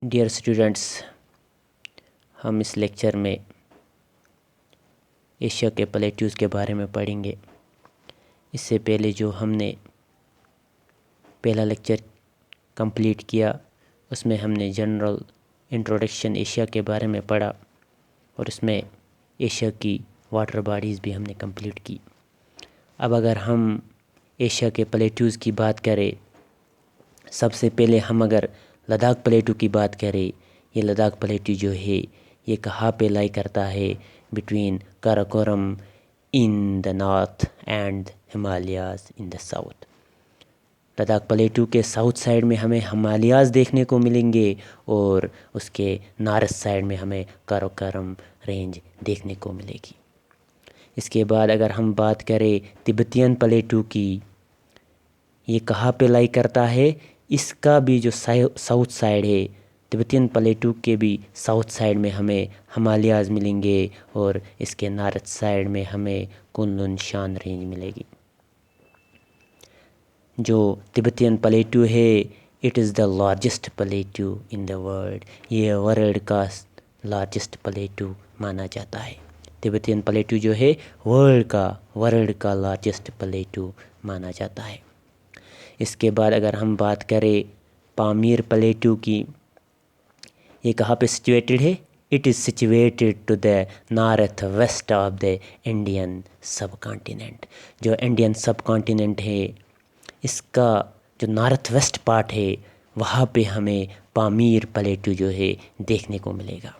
Dear students, ہم اس lecture میں Asia کے پلیٹوز کے بارے میں پڑھیں گے۔ اس سے پہلے جو ہم نے پہلا لیکچر کمپلیٹ کیا اس میں ہم نے جنرل انٹروڈکشن ایشیا کے بارے میں پڑھا، اور اس میں ایشیا کی واٹر باڈیز بھی ہم نے کمپلیٹ کی۔ اب اگر ہم ایشیا کے پلیٹوز کی بات کریں، سب سے پہلے ہم اگر لداخ پلیٹو کی بات کریں، یہ لداخ پلیٹو جو ہے یہ کہاں پہ لائی کرتا ہے؟ Between Karakoram in the north and Himalayas in the south. Ladakh plateau کے ساؤتھ سائڈ میں ہمیں ہمالیاز دیکھنے کو ملیں گے، اور اس کے نارتھ سائڈ میں ہمیں کراکورم رینج دیکھنے کو ملے گی۔ اس کے بعد اگر ہم بات کریں تبتین پلیٹو کی، یہ کہاں پہ لائی کرتا ہے؟ اس کا بھی جو ساؤتھ سائڈ ہے، تبتین پلیٹو کے بھی ساؤتھ سائڈ میں ہمیں ہمالیاز ملیں گے، اور اس کے نارتھ سائڈ میں ہمیں کنلون شان رینج ملے گی۔ جو تبتین پلیٹو ہے، it is the largest plateau in the world, یہ ورلڈ کا لارجسٹ پلیٹو مانا جاتا ہے۔ تبتین پلیٹو جو ہے ورلڈ کا لارجسٹ پلیٹو مانا جاتا ہے۔ اس کے بعد اگر ہم بات کریں پامیر پلیٹو کی، یہ کہاں پہ سچویٹڈ ہے؟ It is situated to the north west of the Indian subcontinent. جو انڈین سب کانٹیننٹ ہے، اس کا جو نارتھ ویسٹ پارٹ ہے، وہاں پہ ہمیں پامیر پلیٹو جو ہے دیکھنے کو ملے گا۔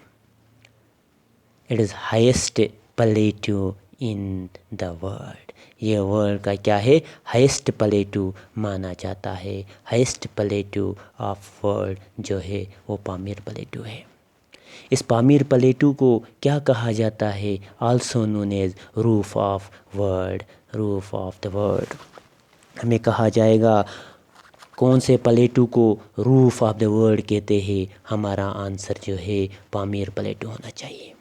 It is highest plateau in the world, یہ ورلڈ کا کیا ہے؟ ہائیسٹ پلیٹو مانا جاتا ہے۔ ہائیسٹ پلیٹو آف ورلڈ جو ہے وہ پامیر پلیٹو ہے۔ اس پامیر پلیٹو کو کیا کہا جاتا ہے؟ Also known as roof of world, roof of the world. ہمیں کہا جائے گا کون سے پلیٹو کو روف آف دا ورلڈ کہتے ہیں؟ ہمارا آنسر جو ہے پامیر پلیٹو ہونا چاہیے۔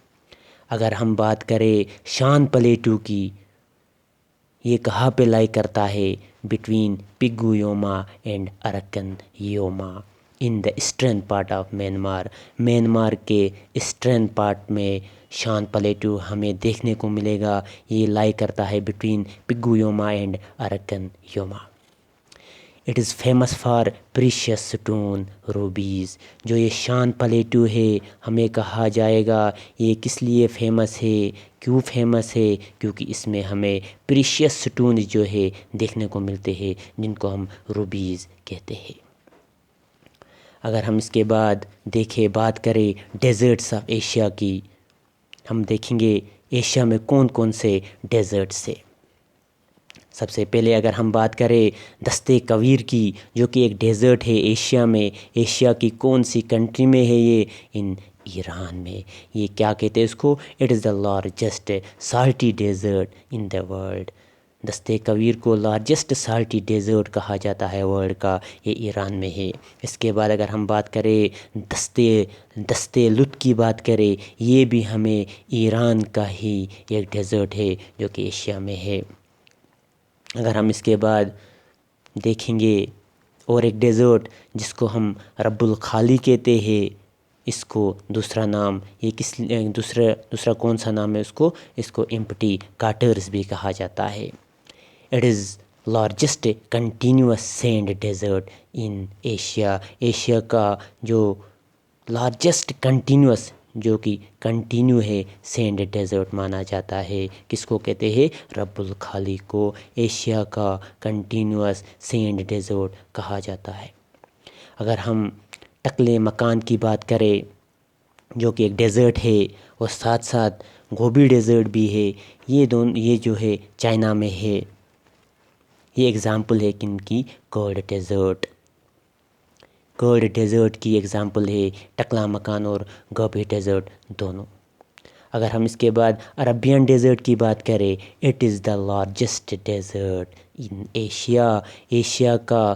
اگر ہم بات کریں شان پلیٹو کی، یہ کہاں پہ لائی کرتا ہے؟ Between Pegu Yoma and Arakan Yoma in the eastern part of Myanmar. Myanmar کے ایسٹرن پارٹ میں شان پلیٹو ہمیں دیکھنے کو ملے گا۔ یہ لائی کرتا ہے between Pegu Yoma and Arakan Yoma. It is famous for precious stone rubies. جو یہ شان پلیٹو ہے، ہمیں کہا جائے گا یہ کس لیے فیمس ہے؟ کیوں فیمس ہے؟ کیونکہ اس میں ہمیں پریشیس سٹون جو ہے دیکھنے کو ملتے ہیں، جن کو ہم روبیز کہتے ہیں۔ اگر ہم اس کے بعد بات کریں ڈیزرٹس آف ایشیا کی، ہم دیکھیں گے ایشیا میں کون کون سے ڈیزرٹس ہیں۔ سب سے پہلے اگر ہم بات کریں دستے کویر کی، جو کہ ایک ڈیزرٹ ہے ایشیا میں، ایشیا کی کون سی کنٹری میں ہے یہ؟ ایران میں۔ یہ کیا کہتے ہیں اس کو؟ It is the largest salty desert in the world. دستے کویر کو لارجسٹ سالٹی ڈیزرٹ کہا جاتا ہے ورلڈ کا، یہ ایران میں ہے۔ اس کے بعد اگر ہم بات کریں دستے لط کی بات کریں، یہ بھی ہمیں ایران کا ہی ایک ڈیزرٹ ہے جو کہ ایشیا میں ہے۔ اگر ہم اس کے بعد دیکھیں گے اور ایک ڈیزرٹ جس کو ہم رب الخالی کہتے ہیں، اس کو دوسرا نام دوسرا کون سا نام ہے اس کو ایمپٹی کاٹرز بھی کہا جاتا ہے۔ It is largest continuous sand desert in Asia. Asia کا جو لارجسٹ کنٹینیوس جو کہ کنٹینیو ہے سینڈ ڈیزرٹ مانا جاتا ہے۔ کس کو کہتے ہیں؟ رب الخالی کو ایشیا کا کنٹینیوس سینڈ ڈیزرٹ کہا جاتا ہے۔ اگر ہم ٹکلے مکان کی بات کریں، جو کہ ایک ڈیزرٹ ہے، اور ساتھ ساتھ گوبی ڈیزرٹ بھی ہے، یہ جو ہے چائنا میں ہے۔ یہ ایگزامپل ہے کن کی؟ کرڈ ڈیزرٹ۔ کرڈ ڈیزرٹ کی ایگزامپل ہے ٹکلا مکان اور گوبی ڈیزرٹ دونوں۔ اگر ہم اس کے بعد عربین ڈیزرٹ کی بات کریں، it is the largest desert in Asia. Asia کا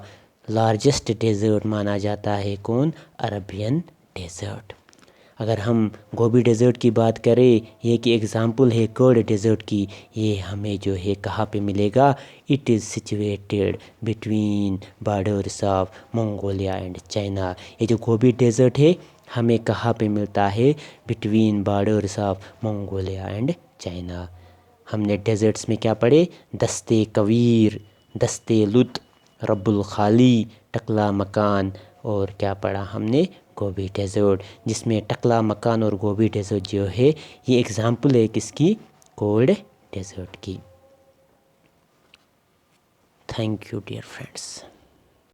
لارجسٹ ڈیزرٹ مانا جاتا ہے کون؟ Arabian desert. اگر ہم گوبی ڈیزرٹ کی بات کریں، یہ کہ ایگزامپل ہے کرڈ ڈیزرٹ کی، یہ ہمیں جو ہے کہاں پہ ملے گا؟ It is situated between borders of Mongolia and China. یہ جو گوبی ڈیزرٹ ہے ہمیں کہاں پہ ملتا ہے؟ Between borders of Mongolia and China. ہم نے ڈیزرٹس میں کیا پڑھے؟ دستے کویر، دستے لط، رب الخالی، ٹکلا مکان، اور کیا پڑھا ہم نے؟ گوبی ڈیزرٹ، جس میں ٹکلا مکان اور گوبی ڈیزرٹ جو ہے یہ ایگزامپل ہے کس کی؟ کولڈ ڈیزرٹ کی. Thank you dear friends.